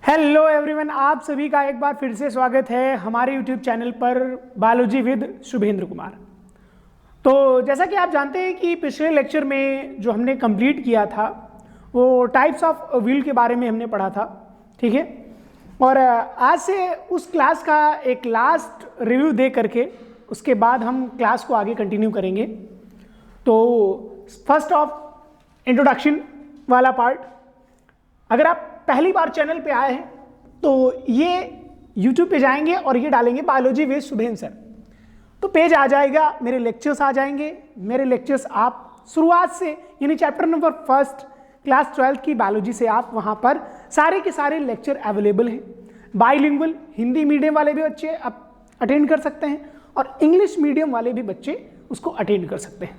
Hello everyone, आप सभी का एक बार फिर से स्वागत है हमारे यूट्यूब चैनल पर बायोलॉजी विद शुभेंद्र कुमार। तो जैसा कि आप जानते हैं कि पिछले लेक्चर में जो हमने कंप्लीट किया था वो टाइप्स ऑफ व्हील के बारे में हमने पढ़ा था, ठीक है। और आज से उस क्लास का एक लास्ट रिव्यू दे करके उसके बाद हम क्लास को आगे कंटिन्यू करेंगे। तो फर्स्ट ऑफ इंट्रोडक्शन वाला पार्ट, अगर आप पहली बार चैनल पे आए हैं तो ये YouTube पे जाएंगे और ये डालेंगे बायोलॉजी विद शुभेंद्र सर, तो पेज आ जाएगा, मेरे लेक्चर्स आ जाएंगे। मेरे लेक्चर्स आप शुरुआत से यानी चैप्टर नंबर फर्स्ट क्लास 12 की बायोलॉजी से आप वहाँ पर सारे के सारे लेक्चर अवेलेबल हैं। बाइलिंगुअल हिंदी मीडियम वाले भी बच्चे अब अटेंड कर सकते हैं और इंग्लिश मीडियम वाले भी बच्चे उसको अटेंड कर सकते हैं।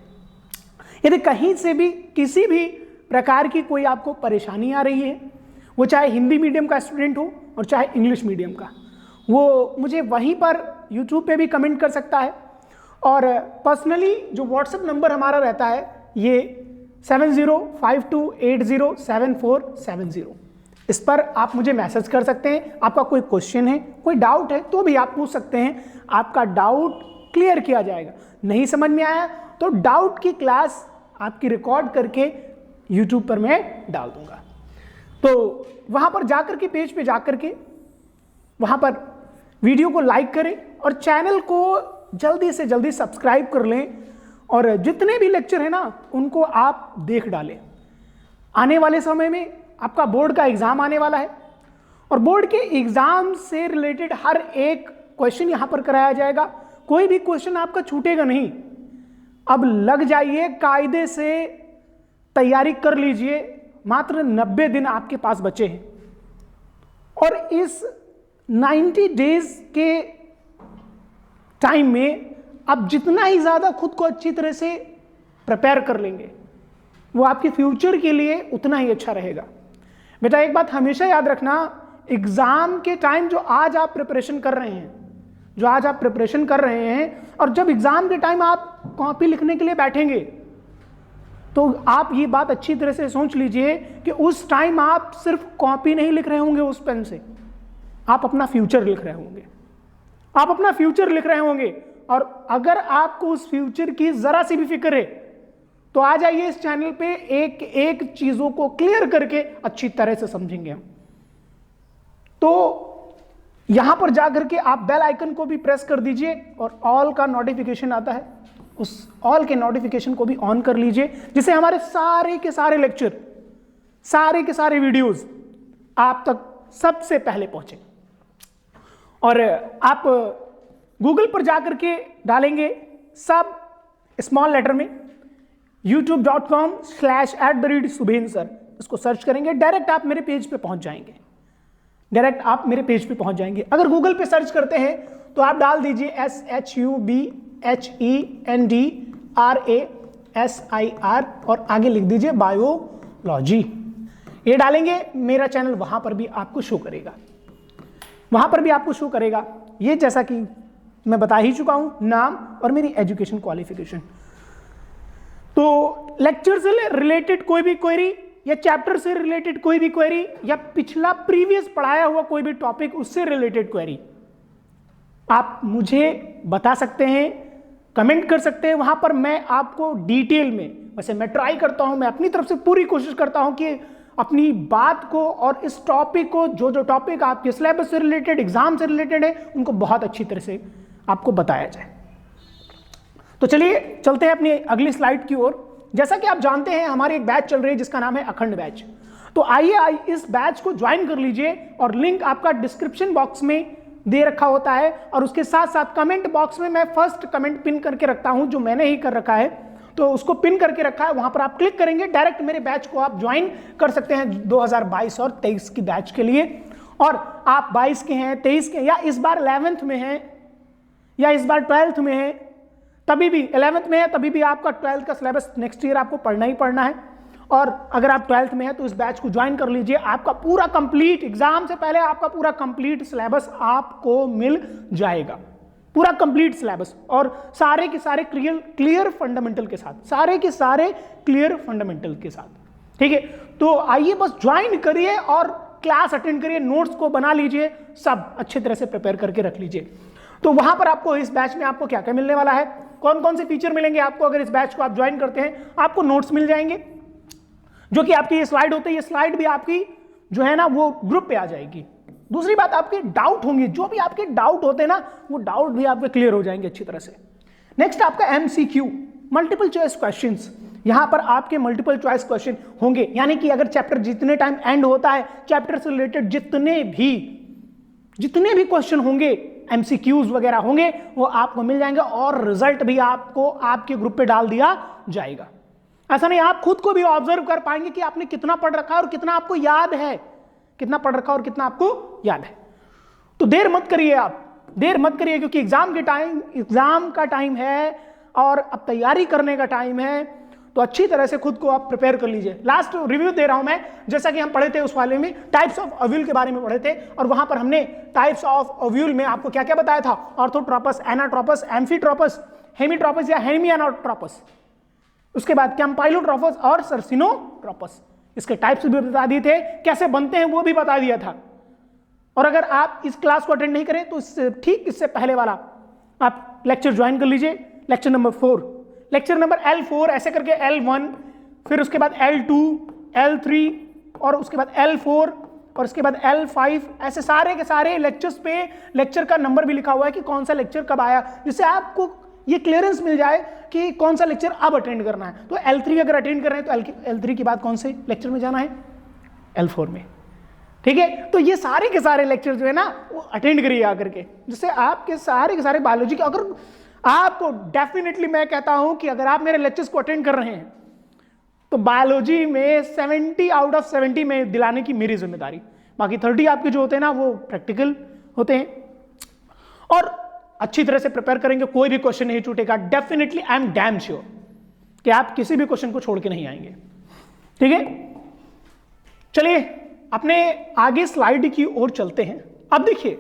यदि कहीं से भी किसी भी प्रकार की कोई आपको परेशानी आ रही है, वो चाहे हिंदी मीडियम का स्टूडेंट हो और चाहे इंग्लिश मीडियम का, वो मुझे वहीं पर यूट्यूब पे भी कमेंट कर सकता है। और पर्सनली जो व्हाट्सएप नंबर हमारा रहता है ये 7052807470, इस पर आप मुझे मैसेज कर सकते हैं। आपका कोई क्वेश्चन है, कोई डाउट है तो भी आप पूछ सकते हैं, आपका डाउट क्लियर किया जाएगा। नहीं समझ में आया तो डाउट की क्लास आपकी रिकॉर्ड करके यूट्यूब पर मैं डाल दूंगा। तो वहां पर जाकर के पेज पे जाकर के वहां पर वीडियो को लाइक करें और चैनल को जल्दी से जल्दी सब्सक्राइब कर लें और जितने भी लेक्चर है ना उनको आप देख डालें। आने वाले समय में आपका बोर्ड का एग्जाम आने वाला है और बोर्ड के एग्जाम से रिलेटेड हर एक क्वेश्चन यहां पर कराया जाएगा। कोई भी क्वेश्चन आपका छूटेगा नहीं। अब लग जाइए, कायदे से तैयारी कर लीजिए। मात्र 90 दिन आपके पास बचे हैं और इस 90 डेज के टाइम में आप जितना ही ज्यादा खुद को अच्छी तरह से प्रिपेयर कर लेंगे वो आपके फ्यूचर के लिए उतना ही अच्छा रहेगा। बेटा एक बात हमेशा याद रखना, एग्जाम के टाइम जो आज आप प्रिपरेशन कर रहे हैं और जब एग्जाम के टाइम आप कॉपी लिखने के लिए बैठेंगे तो आप ये बात अच्छी तरह से सोच लीजिए कि उस टाइम आप सिर्फ कॉपी नहीं लिख रहे होंगे उस पेन से, आप अपना फ्यूचर लिख रहे होंगे। और अगर आपको उस फ्यूचर की जरा सी भी फिक्र है तो आ जाइए इस चैनल पे, एक एक चीजों को क्लियर करके अच्छी तरह से समझेंगे हम। तो यहां पर जाकर के आप बेल आइकन को भी प्रेस कर दीजिए और ऑल का नोटिफिकेशन आता है, उस ऑल के नोटिफिकेशन को भी ऑन कर लीजिए, जिससे हमारे सारे के सारे लेक्चर, सारे के सारे वीडियोस आप तक सबसे पहले पहुंचे। और आप गूगल पर जाकर के डालेंगे सब स्मॉल लेटर में youtube.com/@शुभेंद्र सर, इसको सर्च करेंगे, डायरेक्ट आप मेरे पेज पे पहुंच जाएंगे। अगर गूगल पे सर्च करते हैं तो आप डाल दीजिए SHUBHENDRASIR और आगे लिख दीजिए बायोलॉजी। ये डालेंगे, मेरा चैनल वहां पर भी आपको शो करेगा। ये जैसा कि मैं बता ही चुका हूं, नाम और मेरी एजुकेशन क्वालिफिकेशन। तो लेक्चर से रिलेटेड कोई भी क्वेरी या चैप्टर से रिलेटेड कोई भी क्वेरी या पिछला प्रीवियस पढ़ाया हुआ कोई भी टॉपिक उससे रिलेटेड क्वेरी आप मुझे बता सकते हैं, कमेंट कर सकते हैं। वहां पर मैं आपको डिटेल में, वैसे मैं ट्राई करता हूं, मैं अपनी तरफ से पूरी कोशिश करता हूं कि अपनी बात को और इस टॉपिक को, जो टॉपिक आपके सिलेबस से रिलेटेड, एग्जाम से रिलेटेड है, उनको बहुत अच्छी तरह से आपको बताया जाए। तो चलिए चलते हैं अपनी अगली स्लाइड की ओर। जैसा कि आप जानते हैं हमारी एक बैच चल रही है जिसका नाम है अखंड बैच। तो आइए इस बैच को ज्वाइन कर लीजिए और लिंक आपका डिस्क्रिप्शन बॉक्स में दे रखा होता है और उसके साथ साथ कमेंट बॉक्स में मैं फर्स्ट कमेंट पिन करके रखता हूं, जो मैंने ही कर रखा है, तो उसको पिन करके रखा है, वहां पर आप क्लिक करेंगे, डायरेक्ट मेरे बैच को आप ज्वाइन कर सकते हैं 2022 और 23 की बैच के लिए। और आप 22 के हैं, 23 के, या इस बार 11th में हैं या इस बार 12th में हैं, तभी भी 11th में है तभी भी आपका 12th का सिलेबस नेक्स्ट ईयर आपको पढ़ना ही पढ़ना है। और अगर आप 12th में है तो इस बैच को ज्वाइन कर लीजिए। आपका पूरा कंप्लीट, एग्जाम से पहले आपका पूरा कंप्लीट सिलेबस आपको मिल जाएगा, पूरा कंप्लीट सिलेबस और सारे के सारे क्लियर फंडामेंटल के साथ, ठीक है। तो आइए बस ज्वाइन करिए और क्लास अटेंड करिए, नोट्स को बना लीजिए, सब अच्छी तरह से प्रिपेयर करके रख लीजिए। तो वहां पर आपको इस बैच में आपको क्या क्या मिलने वाला है, कौन कौन से फीचर मिलेंगे आपको अगर इस बैच को आप ज्वाइन करते हैं। आपको नोट्स मिल जाएंगे, जो कि आपकी ये स्लाइड होती है, ये स्लाइड भी आपकी जो है ना वो ग्रुप पे आ जाएगी। दूसरी बात, आपके डाउट होंगे, जो भी आपके डाउट होते हैं ना, वो डाउट भी आपके क्लियर हो जाएंगे अच्छी तरह से। नेक्स्ट आपका MCQ, मल्टीपल चॉइस क्वेश्चंस। यहां पर आपके मल्टीपल चॉइस क्वेश्चन होंगे, यानी कि अगर चैप्टर जितने टाइम एंड होता है, चैप्टर से रिलेटेड जितने भी क्वेश्चन होंगे, MCQs वगैरह होंगे, वो आपको मिल जाएंगे और रिजल्ट भी आपको आपके ग्रुप पे डाल दिया जाएगा। ऐसा नहीं, आप खुद को भी ऑब्जर्व कर पाएंगे कि आपने कितना पढ़ रखा है और कितना आपको याद है, कितना पढ़ रखा और कितना आपको याद है। तो देर मत करिए, आप देर मत करिए, क्योंकि एग्जाम का टाइम है और अब तैयारी करने का टाइम है। तो अच्छी तरह से खुद को आप प्रिपेयर कर लीजिए। लास्ट रिव्यू दे रहा हूं मैं, जैसा कि हम पढ़े थे उस वाले में टाइप्स ऑफ ओव्यूल के बारे में पढ़े थे, और वहां पर हमने टाइप्स ऑफ ओव्यूल में आपको क्या क्या बताया था, ऑर्थोट्रोपस, एनाट्रोपस, एम्फीट्रोपस, हेमीट्रोपस या हेमियानोट्रोपस, उसके बाद कैम्पाइलोट्रोपस और सर्सिनोट्रोपस। इसके टाइप्स भी बता दिए थे, कैसे बनते हैं वो भी बता दिया था। और अगर आप इस क्लास को अटेंड नहीं करें तो इससे पहले वाला आप लेक्चर ज्वाइन कर लीजिए, lecture number 4, lecture number L4 ऐसे करके L1, फिर उसके बाद L2, L3 और उसके बाद L4 और उसके बाद L5, ऐसे सारे के सारे लेक्चर्स पे लेक्चर का नंबर भी लिखा हुआ है कि कौन सा लेक्चर कब आया, जिससे आपको ये क्लियरेंस मिल जाए कि कौन सा लेक्चर अब अटेंड करना है। तो L3 अगर अटेंड कर रहे हैं तो L3 के बाद कौन से लेक्चर में जाना है, L4 में। ठीक है, तो ये सारे के सारे लेक्चर जो है ना वो अटेंड करिए आकर के, जिससे आपके सारे के सारे बायोलॉजी के, अगर आपको डेफिनेटली मैं कहता हूं कि अगर आप मेरे लेक्चर्स को अटेंड कर रहे हैं तो बायोलॉजी में 70 आउट ऑफ 70 में दिलाने की मेरी जिम्मेदारी, बाकी 30 आपके जो होते हैं ना वो प्रैक्टिकल होते हैं। और अच्छी तरह से प्रिपेयर करेंगे, कोई भी क्वेश्चन नहीं छूटेगा। Definitely I am damn sure कि आप किसी भी क्वेश्चन को छोड़ के नहीं आएंगे। ठीक है, चलिए अपने आगे स्लाइड की ओर चलते हैं। अब देखिए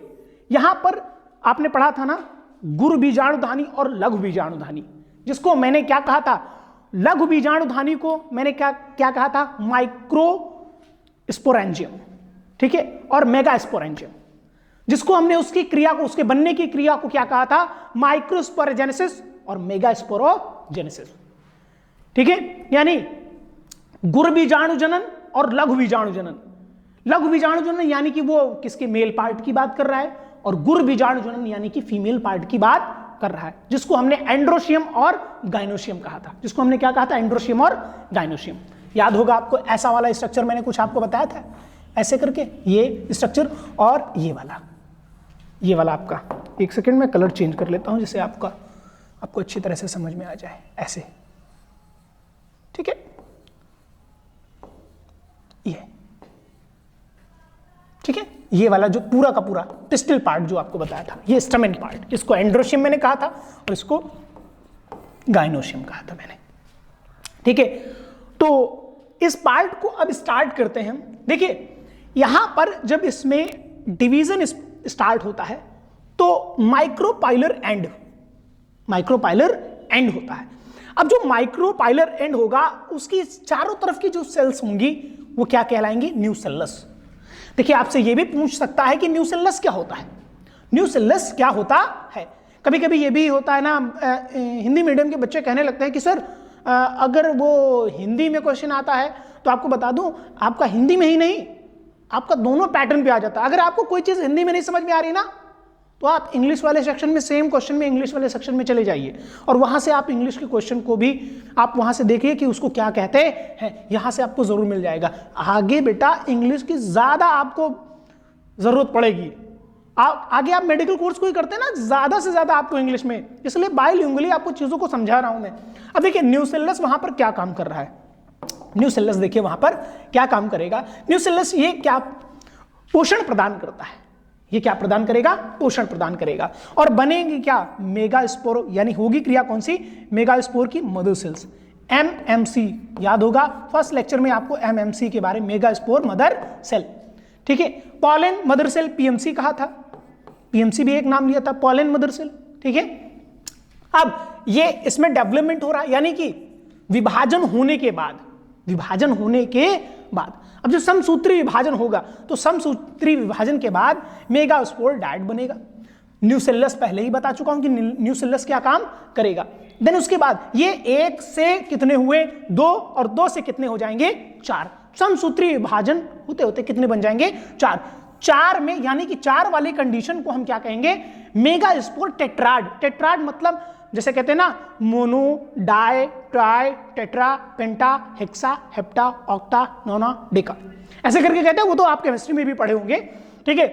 यहां पर आपने पढ़ा था ना गुरु बीजाणुधानी और लघु बीजाणुधानी, जिसको मैंने क्या कहा था, लघु बीजाणुधानी को मैंने क्या कहा था, माइक्रो स्पोरेंजियम, ठीक है, और मेगा स्पोरेंजियम, जिसको हमने उसकी क्रिया को, उसके बनने की क्रिया को क्या कहा था, माइक्रोस्पोरोजेनेसिस और मेगा स्पोरोजेनेसिस। ठीक है, यानी गुरु बीजाणुजनन और लघु बीजाणुजनन। लघु बीजाणुजनन यानी कि वो किसके मेल पार्ट की बात कर रहा है, और गुरु बीजाणुजनन यानी कि फीमेल पार्ट की बात कर रहा है, जिसको हमने एंड्रोशियम और गाइनोशियम कहा था। जिसको हमने क्या कहा था, एंड्रोशियम और गाइनोशियम। याद होगा आपको, ऐसा वाला स्ट्रक्चर मैंने कुछ आपको बताया था, ऐसे करके ये स्ट्रक्चर, और ये वाला आपका, एक सेकंड में कलर चेंज कर लेता हूं जिससे आपको अच्छी तरह से समझ में आ जाए, ऐसे। ठीक है, ये ठीक है, ये वाला जो पूरा का पूरा पिस्टल पार्ट जो आपको बताया था, ये स्टमेन पार्ट, इसको एंड्रोशियम मैंने कहा था और इसको गाइनोशियम कहा था मैंने। ठीक है, तो इस पार्ट को अब स्टार्ट करते हैं। देखिए यहां पर जब इसमें डिवीजन स्टार्ट होता है तो माइक्रोपाइलर एंड होता है। अब जो माइक्रोपाइलर एंड होगा उसकी चारों तरफ की जो सेल्स होंगी वो क्या कहलाएंगी, न्यूसेलस। देखिए आपसे ये भी पूछ सकता है कि न्यूसेलस क्या होता है। न्यूसेलस क्या होता है, कभी कभी ये भी होता है ना, हिंदी मीडियम के बच्चे कहने लगते हैं कि सर अगर वो हिंदी में क्वेश्चन आता है तो आपको बता दूं, आपका हिंदी में ही नहीं, आपका दोनों पैटर्न पे आ जाता है। अगर आपको कोई चीज हिंदी में नहीं समझ में आ रही ना, तो आप इंग्लिश वाले सेक्शन में, सेम क्वेश्चन में इंग्लिश वाले सेक्शन में चले जाइए और वहां से आप इंग्लिश के क्वेश्चन को भी आप वहां से देखिए कि उसको क्या कहते हैं, यहां से आपको जरूर मिल जाएगा। आगे बेटा इंग्लिश की ज्यादा आपको जरूरत पड़ेगी। आगे आप मेडिकल कोर्स कोई करते हैं ना, ज्यादा से ज्यादा आपको इंग्लिश में, इसलिए बाइलिंगुअली आपको चीजों को समझा रहा हूं मैं। अब देखिए न्यूसेलस वहां पर क्या काम कर रहा है, न्यूसेलस देखिए वहां पर क्या काम करेगा। न्यूसेलस ये क्या पोषण प्रदान करता है, ये क्या प्रदान करेगा, पोषण प्रदान करेगा। और बनेगी क्या, मेगास्पोर, यानी होगी क्रिया कौन सी, मेगास्पोर की मदर सेल्स, एमएमसी। याद होगा फर्स्ट लेक्चर में आपको एमएमसी के बारे में, मेगास्पोर मदर सेल। ठीक है, पॉलन मदर सेल पीएमसी कहा था, पीएमसी भी एक नाम लिया था, पॉलन मदर सेल। ठीक है, अब ये इसमें डेवलपमेंट हो रहा है, यानी कि विभाजन होने के बाद अब जो समसूत्री विभाजन होगा तो समसूत्री विभाजन के बाद मेगास्पोर डायट बनेगा। न्यूसेलस पहले ही बता चुका हूं कि न्यूसेलस क्या काम करेगा। देन उसके बाद ये 1 से कितने हुए 2 और 2 से कितने हो जाएंगे 4। समसूत्री विभाजन होते होते कितने बन जाएंगे 4। 4 में यानी कि 4 वाली कंडीशन को हम क्या कहेंगे मेगास्पोर टेट्राड। टेट्राड मतलब जैसे कहते हैं ना मोनो, डाई, ट्राई, टेट्रा, पेंटा, हेक्सा, हेप्टा, ऑक्टा, नोना, डेका, ऐसे करके कहते हैं। वो तो आप केमिस्ट्री में भी पढ़े होंगे, ठीक है।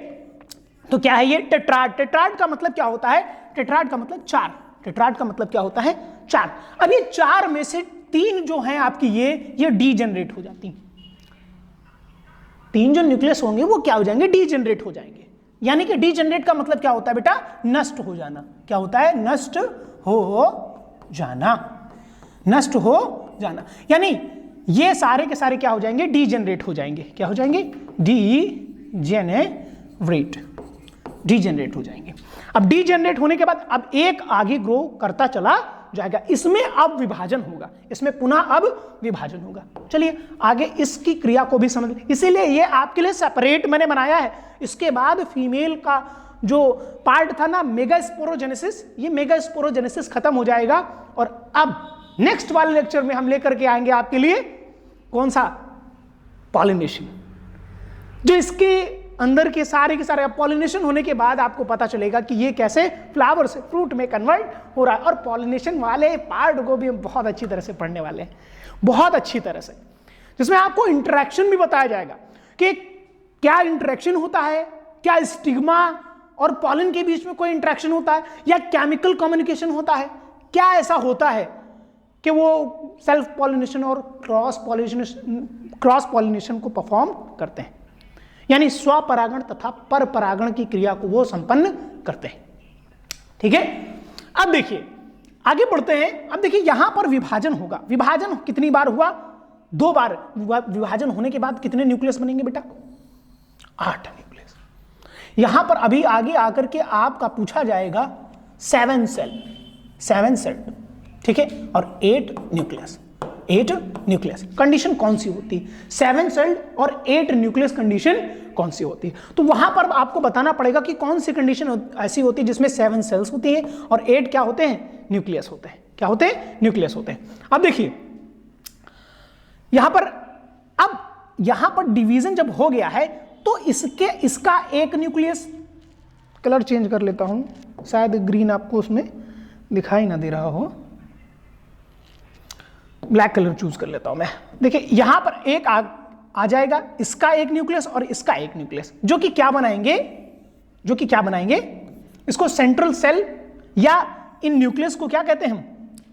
तो क्या है ये टेट्राड। टेट्राड का मतलब क्या होता है, टेट्राड का मतलब 4। टेट्राड का मतलब क्या होता है 4। अब ये 4 में से 3 जो हैं आपकी ये डीजेनरेट हो जाती हैं। 3 जो न्यूक्लियस होंगे वो क्या हो जाएंगे डीजेनरेट हो जाएंगे। यानी कि डीजेनरेट का मतलब क्या होता है बेटा नष्ट हो जाना। क्या होता है नष्ट हो जाना, नष्ट हो जाना। यानी ये सारे के सारे क्या हो जाएंगे डीजेनरेट हो जाएंगे। क्या हो जाएंगे डीजेनरेट, डीजेनरेट हो जाएंगे। अब डीजेनरेट होने के बाद अब एक आगे ग्रो करता चला जाएगा। इसमें अब विभाजन होगा, इसमें पुनः अब विभाजन होगा। चलिए आगे इसकी क्रिया को भी समझ, इसीलिए ये आपके लिए सेपरेट मैंने बनाया है। इसके बाद फीमेल का जो पार्ट था ना मेगास्पोरोजेनेसिस, ये मेगास्पोरोजेनेसिस खत्म हो जाएगा। और अब नेक्स्ट वाले लेक्चर में हम लेकर के आएंगे आपके लिए कौन सा पॉलिनेशन, जो इसके अंदर के सारे पॉलिनेशन होने के बाद आपको पता चलेगा कि ये कैसे फ्लावर से फ्रूट में कन्वर्ट हो रहा है। और पॉलिनेशन वाले पार्ट को भी हम बहुत अच्छी तरह से पढ़ने वाले हैं, बहुत अच्छी तरह से, जिसमें आपको इंटरेक्शन भी बताया जाएगा कि क्या इंटरेक्शन होता है, क्या स्टिग्मा और पॉलन के बीच में कोई इंटरेक्शन होता है या केमिकल कम्युनिकेशन होता है, क्या ऐसा होता है कि वो सेल्फ पॉलिनेशन और क्रॉस पॉलिनेशन को परफॉर्म करते हैं, यानी स्वपरागण तथा परपरागण की क्रिया को वो संपन्न करते हैं। ठीक है, अब देखिए आगे बढ़ते हैं। अब देखिए यहां पर विभाजन होगा। विभाजन कितनी बार हुआ 2 बार। विभाजन होने के बाद कितने न्यूक्लियस बनेंगे बेटा 8 न्यूक्लियस। यहां पर अभी आगे आकर के आपका पूछा जाएगा 7 सेल, ठीक है, और 8 न्यूक्लियस। 8 न्यूक्लियस कंडीशन कौन सी होती है 7 सेल और 8 न्यूक्लियस कंडीशन कौन सी होती है। तो वहां पर आपको बताना पड़ेगा कि कौन सी कंडीशन ऐसी होती है जिसमें 7 सेल्स होती हैं और 8 क्या होते हैं न्यूक्लियस होते हैं। क्या होते हैं न्यूक्लियस होते हैं। अब देखिए यहां पर डिवीजन जब हो गया है तो इसका एक न्यूक्लियस, कलर चेंज कर लेता हूं, शायद ग्रीन आपको उसमें दिखाई ना दे रहा हो, ब्लैक कलर चूज कर लेता हूं मैं। देखिए यहां पर एक आ जाएगा, इसका एक न्यूक्लियस और इसका एक न्यूक्लियस, जो कि क्या बनाएंगे इसको सेंट्रल सेल, या इन न्यूक्लियस को क्या कहते हैं हम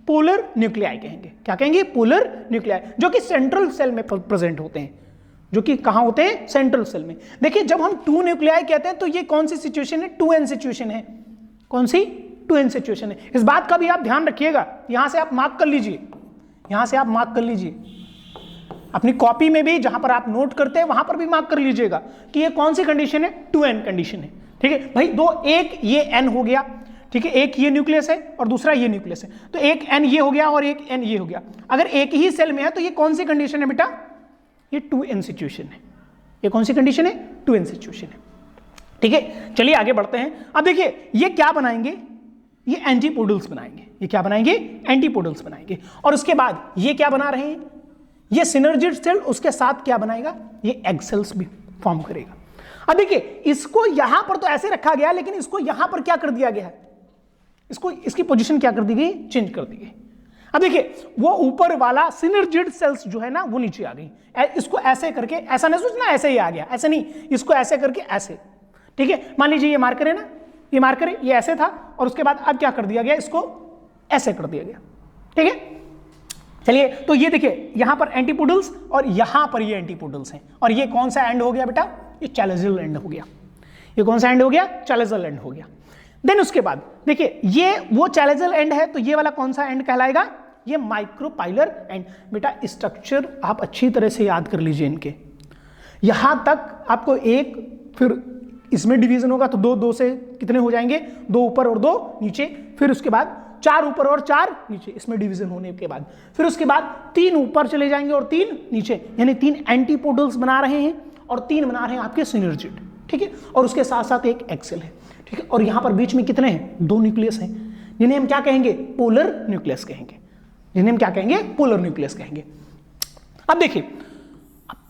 पोलर न्यूक्लियाई कहेंगे। क्या कहेंगे पोलर न्यूक्लियाई, जो कि सेंट्रल सेल में प्रेजेंट होते हैं, जो कि कहां होते हैं सेंट्रल सेल में। देखिए जब हम 2 न्यूक्लियाई कहते हैं तो ये कौन सी सिचुएशन है 2n सिचुएशन है। कौन सी 2n सिचुएशन है। इस बात का भी आप ध्यान रखिएगा, यहां से आप मार्क कर लीजिए, अपनी कॉपी में भी जहां पर आप नोट करते हैं वहां पर भी मार्क कर लीजिएगा कि ये कौन सी कंडीशन है 2n कंडीशन है। ठीक है भाई, एक ये n हो गया, ठीक है, एक ये न्यूक्लियस है और दूसरा ये न्यूक्लियस है, तो एक n ये हो गया और एक n ये हो गया। अगर एक ही सेल में है तो ये कौन सी कंडीशन है बेटा, ये 2n सिचुएशन है। ये कौन सी कंडीशन है 2n सिचुएशन है। ठीक है, चलिए आगे बढ़ते हैं। अब देखिए ये क्या बनाएंगे, ये एंटीपोडल्स बनाएंगे। ये क्या बनाएंगे एंटीपोडल्स बनाएंगे। और उसके बाद ये क्या बना रहे हैं, ये सिनर्जिड सेल, उसके साथ क्या बनाएगा ये एग सेल्स भी फॉर्म करेगा। अब देखिए इसको यहां पर तो ऐसे रखा गया, लेकिन इसको यहां पर क्या कर दिया गया है, इसकी पोजीशन क्या कर दी गई चेंज कर दी गई। अब देखिए वो ऊपर वाला सिनर्जिड सेल्स जो है ना वो नीचे आ गई। इसको ऐसे करके, ऐसा नहीं सोचना ऐसे ही आ गया, ऐसे नहीं, इसको ऐसे करके ऐसे। ठीक है, मान लीजिए ये मार्कर है ना, ये मार्कर है, ये ऐसे था और उसके बाद अब क्या कर दिया गया, इसको ऐसे कर दिया गया। ठीक है, चलिए तो ये देखिए यहां पर एंटीपोडल्स और यहां पर ये एंटीपोडल्स हैं। और ये कौन सा एंड हो गया बेटा, ये चैलेजल एंड हो गया। ये कौन सा एंड हो गया चैलेजल एंड हो गया। देन उसके बाद देखिए ये वो चैलेजल एंड है, तो ये वाला कौन सा एंड कहलाएगा, ये माइक्रोपाइलर एंड। बेटा स्ट्रक्चर आप अच्छी तरह से याद कर लीजिए इनके, यहां तक आपको एक, फिर इसमें डिवीजन होगा तो 2 से कितने हो जाएंगे, 2 ऊपर और 2 नीचे, फिर उसके बाद 4 ऊपर और 4 नीचे, इसमें डिवीजन होने के बाद फिर उसके बाद 3 ऊपर चले जाएंगे और 3 नीचे, यानी 3 एंटीपोडल्स बना रहे हैं और 3 बना रहे हैं आपके सिनर्जिड, ठीक है। और उसके साथ साथ एक एक्सेल है, ठीक है। और यहां पर बीच में कितने हैं, 2 न्यूक्लियस हैं, जिन्हें हम क्या कहेंगे, पोलर न्यूक्लियस कहेंगे, जिन्हें हम क्या कहेंगे, पोलर न्यूक्लियस कहेंगे। अब देखिए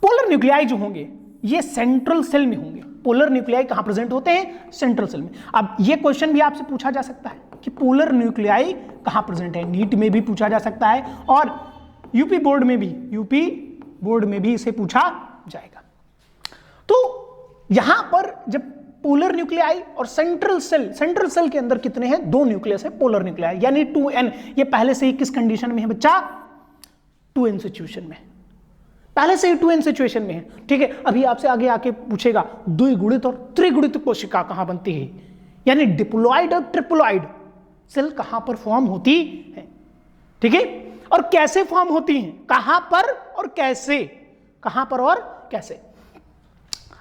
पोलर न्यूक्लियाई जो होंगे ये सेंट्रल सेल में होंगे। पोलर न्यूक्लियाई कहां प्रेजेंट होते हैं, सेंट्रल सेल में। अब ये क्वेश्चन भी आपसे पूछा जा सकता है कि पोलर न्यूक्लियाई कहां प्रेजेंट है, नीट में भी पूछा जा सकता है और यूपी बोर्ड में भी इसे पूछा जाएगा। तो यहां पर जब पोलर न्यूक्लियाई और सेंट्रल सेल के अंदर कितने हैं, 2 न्यूक्लियस है पोलर न्यूक्लियाई, यानी 2n। ये पहले से ही किस कंडीशन में है बच्चा, 2n सिचुएशन में, पहले से ही 2n सिचुएशन में है, ठीक है। अभी आपसे आगे आके पूछेगा द्विगुणित और त्रिगुणित कोशिका कहां बनती है, यानी डिप्लॉइड और ट्रिप्लॉइड सेल कहां पर फॉर्म होती है, ठीक है। और कैसे फॉर्म होती हैं, कहां पर और कैसे, कहां पर और कैसे।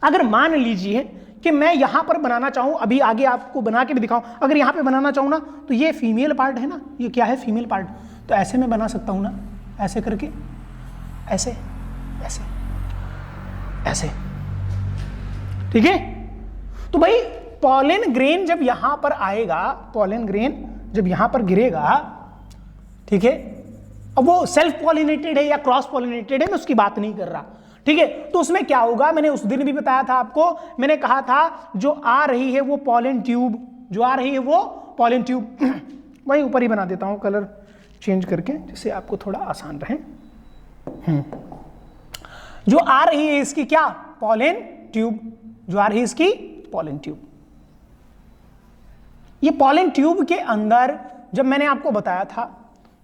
अगर मान लीजिए कि मैं यहां पर बनाना चाहूं, अभी आगे आपको बना के भी दिखाऊं, अगर यहां पे बनाना चाहूं ना तो ये फीमेल पार्ट है ना, ये क्या है, फीमेल पार्ट, तो ऐसे मैं बना सकता हूं ना, ऐसे करके, ऐसे ऐसे ऐसे, ठीक है। तो भाई पॉलन ग्रेन जब यहां पर आएगा, पॉलन ग्रेन जब यहां पर गिरेगा, ठीक है, अब वो सेल्फ पॉलिनेटेड है या क्रॉस पॉलिनेटेड है, मैं उसकी बात नहीं कर रहा, ठीक है। तो उसमें क्या होगा, मैंने उस दिन भी बताया था आपको, मैंने कहा था जो आ रही है वो पॉलन ट्यूब, जो आ रही है वो पॉलन ट्यूब, वही ऊपर ही बना देता हूं कलर चेंज करके, जिससे आपको थोड़ा आसान रहे। जो आ रही है इसकी क्या, पॉलन ट्यूब, जो आ रही है इसकी पॉलन ट्यूब। ये पॉलन ट्यूब के अंदर जब मैंने आपको बताया था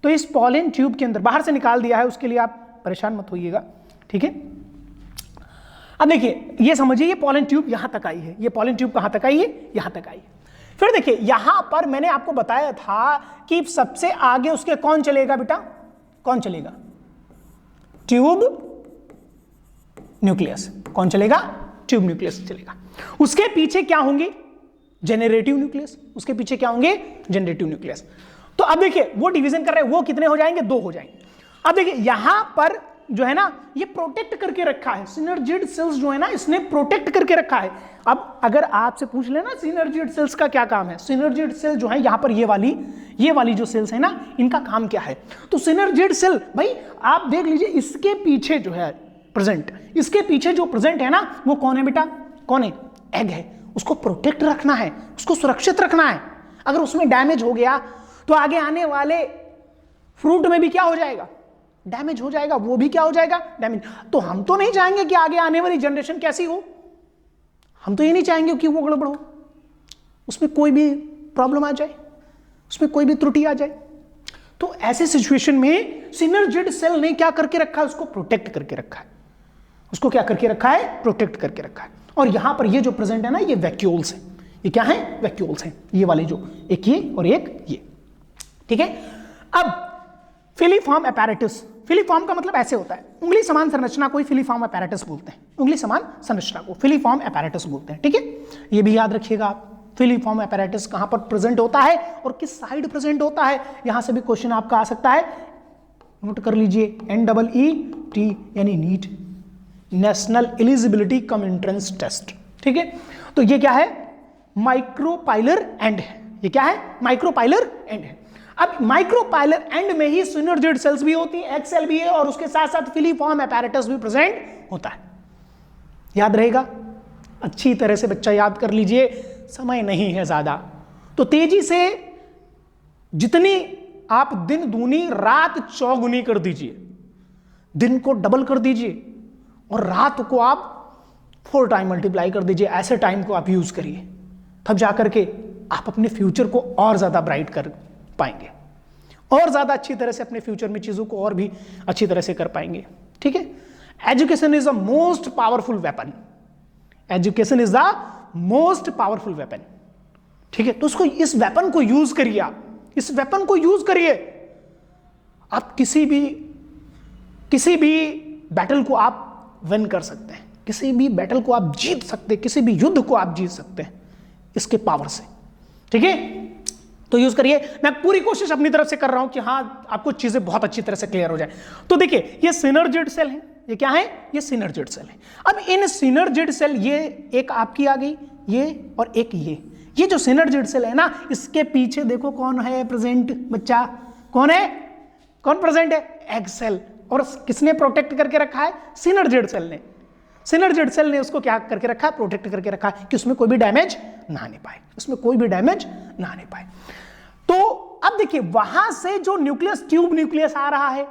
तो इस पॉलन ट्यूब के अंदर बाहर से निकाल दिया है, उसके लिए आप परेशान मत होइएगा, ठीक है। अब देखिए ये समझिए, ये पॉलन ट्यूब यहां तक आई है, ये पॉलन ट्यूब कहां तक आई है, यहां तक आई है। फिर देखिए यहां पर मैंने आपको बताया था कि सबसे आगे उसके कौन चलेगा बेटा, कौन चलेगा, ट्यूब न्यूक्लियस, कौन चलेगा, ट्यूब न्यूक्लियस चलेगा। उसके पीछे क्या होंगे, जेनरेटिव न्यूक्लियस, उसके पीछे क्या होंगे, जेनरेटिव न्यूक्लियस। तो अब देखिए वो डिवीजन कर रहे हैं, वो कितने हो जाएंगे, 2 हो जाएंगे। अब देखिए यहां पर जो है ना ये प्रोटेक्ट करके रखा है, सिनर्जिड सेल्स जो है ना इसने प्रोटेक्ट करके रखा है। अब अगर आपसे पूछ लेना सिनर्जिड सेल्स का क्या काम है, सिनर्जिड सेल जो है यहां पर ये वाली जो सेल्स है ना, इनका काम क्या है, तो सिनर्जिड सेल भाई आप देख लीजिए, इसके पीछे जो है प्रेजेंट, इसके पीछे जो प्रेजेंट है ना वो कौन है बेटा, कौन है, एग है। उसको प्रोटेक्ट रखना है, उसको सुरक्षित रखना है। अगर उसमें डैमेज हो गया तो आगे आने वाले फ्रूट में भी क्या हो जाएगा, डैमेज हो जाएगा, वो भी क्या हो जाएगा, डैमेज। तो हम तो नहीं चाहेंगे कि आगे आने वाली जनरेशन कैसी हो, हम तो ये नहीं चाहेंगे कि वो गड़बड़ हो, उसमें कोई भी प्रॉब्लम आ जाए, उसमें कोई भी त्रुटि आ जाए। तो ऐसे सिचुएशन में सिनर्जिड सेल ने क्या करके रखा है, उसको प्रोटेक्ट करके रखा है, उसको क्या करके रखा है, प्रोटेक्ट करके रखा है। और यहां पर ये जो प्रेजेंट है ना, ये वैक्यूल्स है, ये क्या है, वैक्यूल्स हैं, ये वाले जो, एक ये और एक ये, ठीक है। अब फिलीफॉर्म अपैरेटस, फिलीफॉर्म का मतलब ऐसे होता है, उंगली समान संरचना को ही फिलीफॉर्म अपैरेटस बोलते हैं, उंगली समान संरचना को फिलीफॉर्म अपैरेटस बोलते हैं, ठीक है। ये भी याद रखिएगा आप, फिलीफॉर्म अपैरेटस कहां पर प्रेजेंट होता है और किस साइड प्रेजेंट होता है, यहां से भी क्वेश्चन आपका आ सकता है, नोट कर लीजिए, NEET यानी NEET, national eligibility cum entrance test, ठीक है। तो ये क्या है, माइक्रोपाइलर एंड है, ये क्या है, माइक्रोपाइलर एंड है। अब माइक्रोपाइलर एंड में ही सिनर्जिड सेल्स भी होती हैं, एक्सेल भी है, और उसके साथ साथ फिलीफॉर्म अपैरेटस भी प्रेजेंट होता है। याद रहेगा, अच्छी तरह से बच्चा याद कर लीजिए, समय नहीं है ज्यादा, तो तेजी से जितनी आप दिन दूनी रात चौगुनी कर दीजिए, दिन को डबल कर दीजिए और रात को आप 4 टाइम मल्टीप्लाई कर दीजिए, ऐसे टाइम को आप यूज करिए, तब जाकर के आप अपने फ्यूचर को और ज्यादा ब्राइट कर पाएंगे, और ज्यादा अच्छी तरह से अपने फ्यूचर में चीजों को और भी अच्छी तरह से कर पाएंगे, ठीक है। Education is the most powerful weapon, education is the most powerful weapon, ठीक है। तो उसको, इस वेपन को यूज करिए, आप इस वेपन को यूज करिए, आप किसी भी बैटल को आप विन कर सकते हैं, किसी भी बैटल को आप जीत सकते हैं, किसी भी युद्ध को आप जीत सकते हैं इसके पावर से, ठीक है। तो यूज करिए। मैं पूरी कोशिश अपनी तरफ से कर रहा हूं कि हां आपको चीजें बहुत अच्छी तरह से क्लियर हो जाए। तो देखिए ये सिनर्जिड सेल है, ये क्या है, ये सिनर्जिड सेल है। अब इन सिनर्जिड सेल, ये एक आपकी आ गई, ये और एक ये जो सिनर्जिड सेल है ना, इसके पीछे देखो कौन है प्रेजेंट बच्चा, कौन है, कौन प्रेजेंट है, एग सेल। और किसने प्रोटेक्ट करके रखा है, सिनर्जिड सेल ने। सिनर्जिड सेल ने उसको क्या करके रखा है, प्रोटेक्ट करके रखा है कि उसमें कोई भी डैमेज ना आने पाए, उसमें कोई भी डैमेज ना आने पाए। तो अब देखिए वहां से जो न्यूक्लियस, ट्यूब न्यूक्लियस आ रहा है,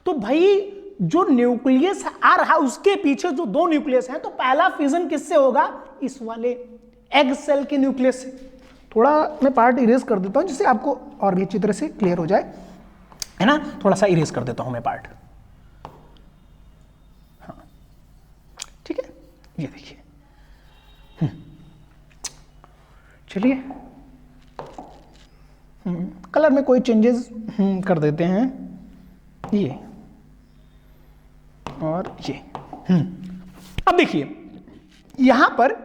तो भाई जो न्यूक्लियस आ रहा है उसके पीछे जो दो न्यूक्लियस हैं, तो पहला फ्यूजन किससे होगा, इस वाले एग सेल के न्यूक्लियस से। थोड़ा मैं पार्ट इरेज कर देता हूं जिससे आपको और भी अच्छी तरह से क्लियर हो जाए, है ना। थोड़ा सा इरेज कर देता हूं मैं पार्ट, हाँ ठीक है। ये देखिए, चलिए कलर में कोई चेंजेस कर देते हैं, ये और ये। अब देखिए यहां पर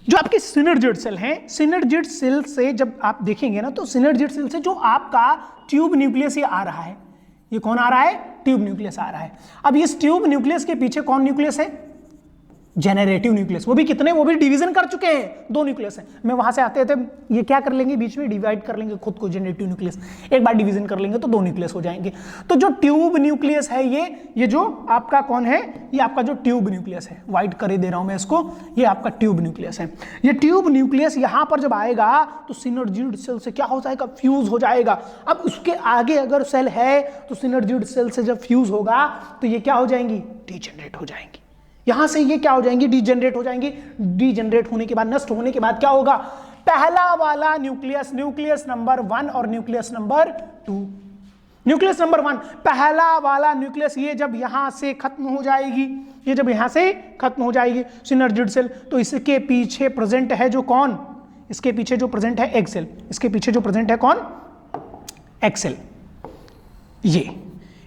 जो आपके सिनर्जिड सेल हैं, सिनर्जिड सेल से जब आप देखेंगे ना, तो सिनर्जिड सेल से जो आपका ट्यूब न्यूक्लियस ये आ रहा है, ये कौन आ रहा है, ट्यूब न्यूक्लियस आ रहा है। अब इस ट्यूब न्यूक्लियस के पीछे कौन न्यूक्लियस है, जेनरेटिव न्यूक्लियस। वो भी कितने, वो भी डिवीजन कर चुके हैं, दो न्यूक्लियस हैं। मैं वहां से आते थे, ये क्या कर लेंगे, बीच में डिवाइड कर लेंगे खुद को, जेनरेटिव न्यूक्लियस। एक बार डिवीजन कर लेंगे तो दो न्यूक्लियस हो जाएंगे। तो जो ट्यूब न्यूक्लियस है ये जो आपका कौन है, ये आपका जो ट्यूब न्यूक्लियस है, व्हाइट कर दे रहा हूं मैं इसको, ये आपका ट्यूब न्यूक्लियस है। ये ट्यूब न्यूक्लियस यहां पर जब आएगा तो सिनर्जिड सेल से क्या हो जाएगा, फ्यूज हो जाएगा। अब उसके आगे अगर सेल है तो सिनर्जिड सेल से जब फ्यूज होगा तो ये क्या हो जाएंगी, डीजेनरेट हो जाएंगी। यहां से ये क्या हो जाएंगी, डीजेनरेट हो जाएंगी। डीजेनरेट होने के बाद, नष्ट होने के बाद क्या होगा, पहला वाला न्यूक्लियस, न्यूक्लियस नंबर 1 और न्यूक्लियस नंबर 2। न्यूक्लियस नंबर 1 पहला वाला न्यूक्लियस, ये जब यहां से खत्म हो जाएगी, ये जब यहां से खत्म हो जाएगी सिनर्जिड सेल, तो इसके पीछे प्रेजेंट है जो कौन, इसके पीछे जो प्रेजेंट है एग सेल, इसके पीछे जो प्रेजेंट है कौन, एग सेल। ये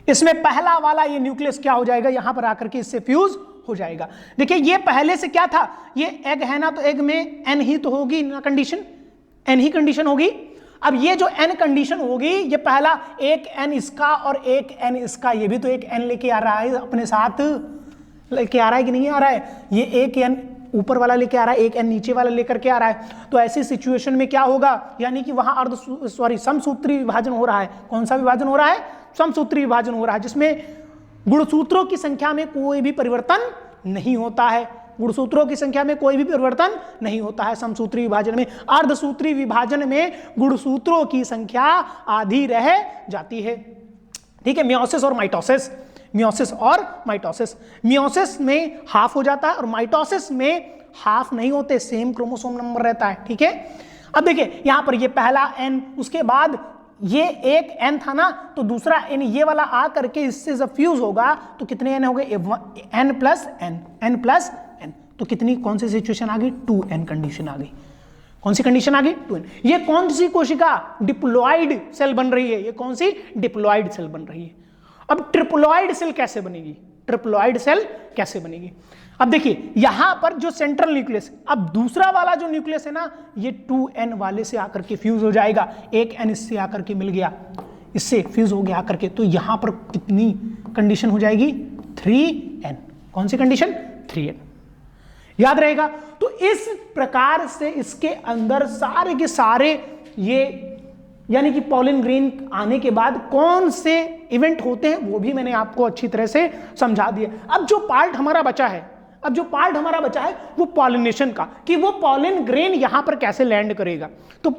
इसमें पहला वाला ये न्यूक्लियस क्या हो जाएगा, यहां पर आकर के इससे फ्यूज हो जाएगा। देखिए ये पहले से क्या था, ये एग है ना, तो एग में एन ही तो होगी ना, कंडीशन एन ही कंडीशन होगी। अब ये जो एन कंडीशन होगी, ये पहला एक एन इसका और एक एन इसका, ये भी तो एक एन लेके आ रहा है अपने साथ, लेके आ रहा है कि नहीं आ रहा है, ये एक एन ऊपर वाला लेके आ रहा है, एक एन नीचे वाला लेकर के आ रहा है। तो ऐसी सिचुएशन में क्या होगा, यानी कि वहां समसूत्री विभाजन हो रहा है। कौन सा विभाजन हो रहा है, समसूत्री विभाजन हो रहा है, जिसमें गुणसूत्रों की संख्या में कोई भी परिवर्तन नहीं होता है। गुणसूत्रों की संख्या में कोई भी परिवर्तन नहीं होता है समसूत्री विभाजन में। अर्धसूत्री विभाजन में गुणसूत्रों की संख्या आधी रह जाती है। ठीक है, मियोसिस और माइटोसिस, मियोसिस और माइटोसिस, मियोसिस में हाफ हो जाता है और माइटोसिस में हाफ नहीं होते, सेम क्रोमोसोम नंबर रहता है। ठीक है, अब देखिए यहां पर ये पहला एन, उसके बाद ये एक एन था ना, तो दूसरा एन ये वाला आ करके इससे जब फ्यूज होगा तो कितने एन हो गए, n plus n, n plus n. तो कितनी, कौन सी सिचुएशन आ गई, 2n कंडीशन आ गई। कौन सी कंडीशन आ गई, 2n। ये कौन सी कोशिका, डिप्लॉइड सेल बन रही है, ये कौन सी, डिप्लॉइड सेल बन रही है। अब ट्रिप्लॉइड सेल कैसे बनेगी, ट्रिप्लॉइड सेल कैसे बनेगी। अब देखिए यहां पर जो सेंट्रल न्यूक्लियस, अब दूसरा वाला जो न्यूक्लियस है ना, ये 2n वाले से आकर के फ्यूज हो जाएगा, एक n इससे आकर के मिल गया, इससे फ्यूज हो गया आकर के, तो यहां पर कितनी कंडीशन हो जाएगी, 3n। कौन सी कंडीशन, 3n, याद रहेगा। तो इस प्रकार से इसके अंदर सारे के सारे ये, यानी कि पॉलिन ग्रेन आने के बाद कौन से इवेंट होते हैं वो भी मैंने आपको अच्छी तरह से समझा दिया। अब जो पार्ट हमारा बचा है, अब जो पार्ट हमारा बचा है वो पॉलिनेशन का, कि वो पॉलिन ग्रेन यहां पर कैसे लैंड करेगा। तो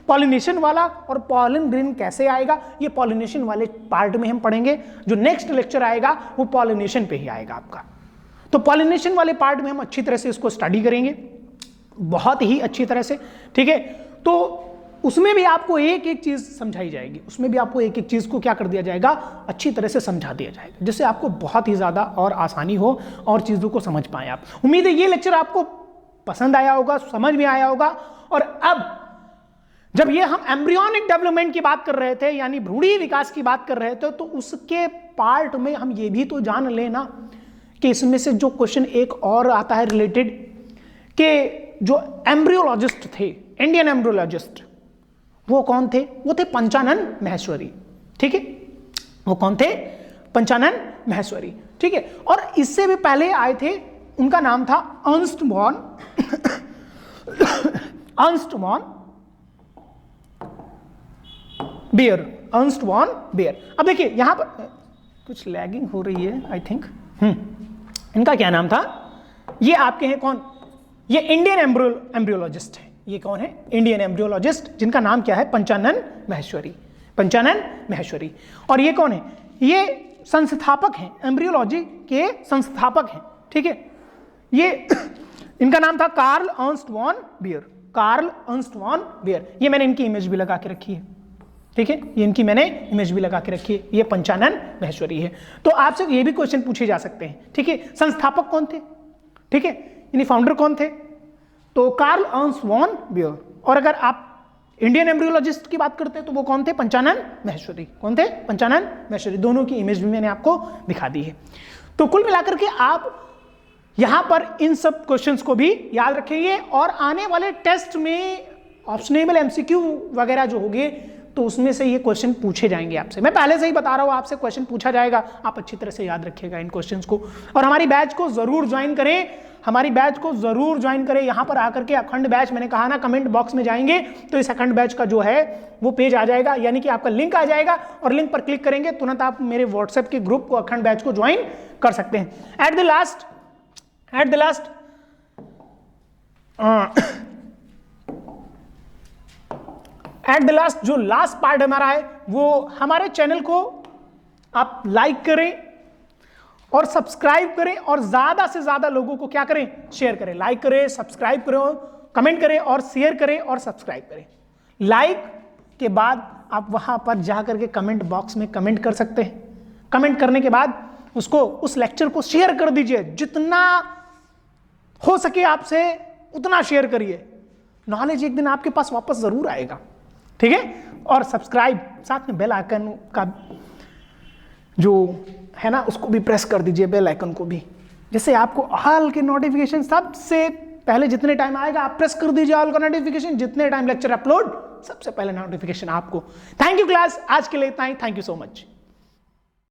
पॉलिनेशन वाला और पॉलिन ग्रेन कैसे आएगा, ये पॉलिनेशन वाले पार्ट में हम पढ़ेंगे। जो नेक्स्ट लेक्चर आएगा वो पॉलिनेशन पे ही आएगा आपका। तो पॉलिनेशन वाले पार्ट में हम अच्छी तरह से इसको स्टडी करेंगे, बहुत ही अच्छी तरह से। ठीक है, तो उसमें भी आपको एक एक चीज समझाई जाएगी, उसमें भी आपको एक एक चीज को क्या कर दिया जाएगा, अच्छी तरह से समझा दिया जाएगा, जिससे आपको बहुत ही ज्यादा और आसानी हो और चीजों को समझ पाए आप। उम्मीद है ये लेक्चर आपको पसंद आया होगा, समझ में आया होगा। और अब जब ये हम एम्ब्रियोनिक डेवलपमेंट की बात कर रहे थे, यानी भ्रूणीय विकास की बात कर रहे थे, तो उसके पार्ट में हम ये भी तो जान लेना कि इसमें से जो क्वेश्चन एक और आता है रिलेटेड, कि जो एम्ब्रियोलॉजिस्ट थे, इंडियन एम्ब्रियोलॉजिस्ट, वो कौन थे? वो थे पंचानन माहेश्वरी। ठीक है, वो कौन थे? पंचानन माहेश्वरी। ठीक है, और इससे भी पहले आए थे, उनका नाम था Ernst von Baer. Ernst von Baer. अब देखिए यहां पर कुछ लैगिंग हो रही है आई थिंक। इनका क्या नाम था? ये आपके हैं कौन? ये इंडियन एम्ब्रियोलॉजिस्ट है। ये कौन है? इंडियन एम्ब्रियोलॉजिस्ट, जिनका नाम क्या है? पंचानन माहेश्वरी। पंचानन माहेश्वरी। और ये कौन है? ये संस्थापक हैं, एम्ब्रियोलॉजी के संस्थापक हैं। ठीक है, ये इनका नाम था Karl Ernst von Baer. Karl Ernst von Baer. ये मैंने इनकी इमेज भी लगा के रखी है। ठीक है, ये इनकी मैंने इमेज भी लगा के रखी है। ये पंचानन माहेश्वरी है। तो आपसे ये भी क्वेश्चन पूछे जा सकते हैं। ठीक है, संस्थापक कौन थे? ठीक है, यानी फाउंडर कौन थे? तो कार्ल अर्नस्ट वॉन बियर। और अगर आप इंडियन एम्ब्रियोलॉजिस्ट की बात करते हैं तो वो कौन थे? पंचानन माहेश्वरी। कौन थे? पंचानन माहेश्वरी। दोनों की इमेज भी मैंने आपको दिखा दी है। तो कुल मिलाकर के आप यहां पर इन सब क्वेश्चंस को भी याद रखेंगे, और आने वाले टेस्ट में ऑप्शनेबल एमसीक्यू वगैरह जो होंगे तो उसमें से ये क्वेश्चन पूछे जाएंगे आपसे। मैं पहले से ही बता रहा हूं, आपसे क्वेश्चन पूछा जाएगा, आप अच्छी तरह से याद रखिएगा इन क्वेश्चंस को। और हमारी बैच को जरूर ज्वाइन करें, हमारी बैच को जरूर ज्वाइन करें। यहां पर आकर के अखंड बैच, मैंने कहा ना, कमेंट बॉक्स में जाएंगे तो इस अखंड बैच का जो है वो पेज आ जाएगा, यानी कि आपका लिंक आ जाएगा, और लिंक पर क्लिक करेंगे तुरंत आप मेरे व्हाट्सएप के ग्रुप को, अखंड बैच को ज्वाइन कर सकते हैं। एट द लास्ट जो लास्ट पार्ट हमारा है, वो हमारे चैनल को आप लाइक करें और सब्सक्राइब करें, और ज्यादा से ज्यादा लोगों को क्या करें? शेयर करें। लाइक करें, सब्सक्राइब करें, कमेंट करें और शेयर करें और सब्सक्राइब करें। लाइक के बाद आप वहां पर जाकर के कमेंट बॉक्स में कमेंट कर सकते हैं। कमेंट करने के बाद उसको, उस लेक्चर को शेयर कर दीजिए, जितना हो सके आपसे उतना शेयर करिए। नॉलेज एक दिन आपके पास वापस जरूर आएगा। ठीक है, और सब्सक्राइब, साथ में बेल आइकन का जो है ना उसको भी प्रेस कर दीजिए, बेल आइकन को भी, जिससे आपको ऑल के नोटिफिकेशन सबसे पहले जितने टाइम आएगा आप प्रेस कर दीजिए ऑल का नोटिफिकेशन, जितने टाइम लेक्चर अपलोड सबसे पहले नोटिफिकेशन आपको। थैंक यू क्लास, आज के लिए इतना ही। Thank you so much.